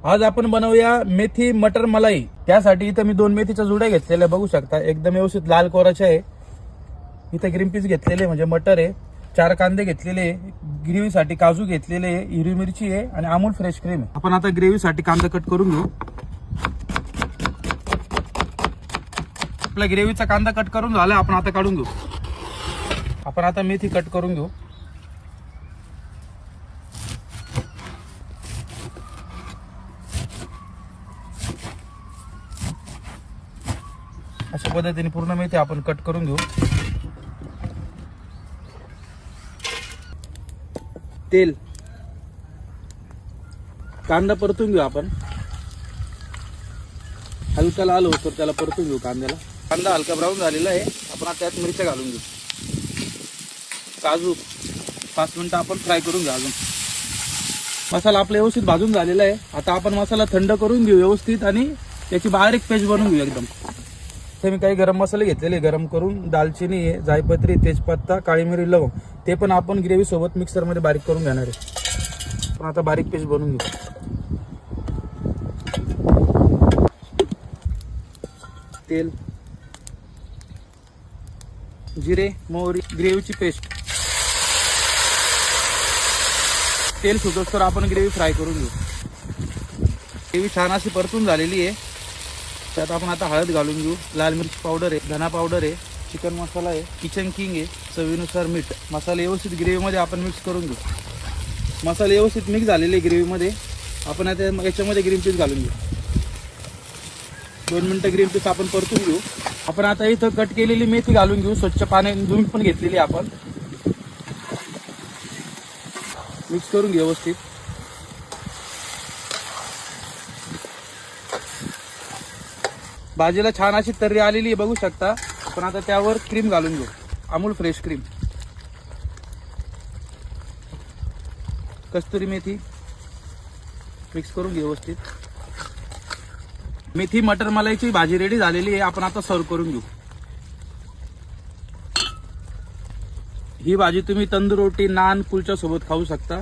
आज आपण बनवूया मेथी मटर मलाई। त्यासाठी इथं मी 2 मेथीच्या जुड्या घेतलेल्या बघू शकता, एकदम व्यवस्थित लाल कोराच्या आहे। इथं ग्रीन पीस घेतलेले म्हणजे मटर आहे, 4 कांदे घेतलेले, ग्रेव्हीसाठी काजू घेतलेले, हिरवी मिरची आहे आणि अमूल फ्रेश क्रीम आहे। आपण आता ग्रेव्हीसाठी कांदा कट करून घेऊ। आपला ग्रेव्हीचा कांदा कट करून झाला, आपण आता काढून घेऊ। आपण आता मेथी कट करून घेऊ। अशा पद्धतीने पूर्ण मेथी आपण कट करून घेऊ। तेल, कांदा परतून घेऊ आपण, हलका लाल होतो त्याला परतून घेऊ कांद्याला। कांदा हलका ब्राऊन झालेला आहे, आपण आता त्यात मिरच्या घालून घेऊ। काजू 5 मिनिटं आपण फ्राय करून घेऊ। अजून मसाला आपला व्यवस्थित भाजून झालेला आहे। आता आपण मसाला थंड करून घेऊ व्यवस्थित आणि त्याची बारीक पेस्ट बनवून घेऊ एकदम। हे मी काही गरम मसाले घेतलेले गरम करून, दालचिनी आहे, जायपत्री, तेजपत्ता, काळी मिरी, लवंग, ते पण आपण ग्रेव्ही सोबत मिक्सर मध्ये बारीक करून घेणार आहे। पण आता बारीक पेस्ट बनवून घेऊ। तेल, जिरे, मोहरी, ग्रेव्हीची पेस्ट, तेल सुटत तर आपण ग्रेव्ही फ्राय करून घेऊ। ग्रेव्ही छान अशी परतून झालेली आहे। त्यात आपण आता हळद घालून घेऊ, लाल मिरची पावडर आहे, धना पावडर आहे, चिकन मसाला आहे, किचन किंग आहे, चवीनुसार मीठ। मसाला व्यवस्थित ग्रेव्हीमध्ये आपण मिक्स करून घेऊ। मसाले व्यवस्थित मिक्स झालेले ग्रेव्हीमध्ये, आपण आता याच्यामध्ये ग्रीन पीस घालून घेऊ। 2 मिनिटं ग्रीन पीस आपण परतून घेऊ। आपण आता इथं कट केलेली मेथी घालून घेऊ, स्वच्छ पाण्याने धुवून पण घेतलेली आपण। मिक्स करून घेऊ व्यवस्थित। भाजीला छान अशी तर्री आलेली आहे बघू शकता। आपण आता त्यावर क्रीम घालून घेऊ, अमूल फ्रेश क्रीम, कस्तुरी मेथी, मिक्स करून घेऊ व्यवस्थित। मेथी मटर मलाईची भाजी रेडी झालेली आहे, आपण आता सर्व करून घेऊ। ही भाजी तुम्ही तंदूर रोटी, नान, कुलच्या सोबत खाऊ शकता।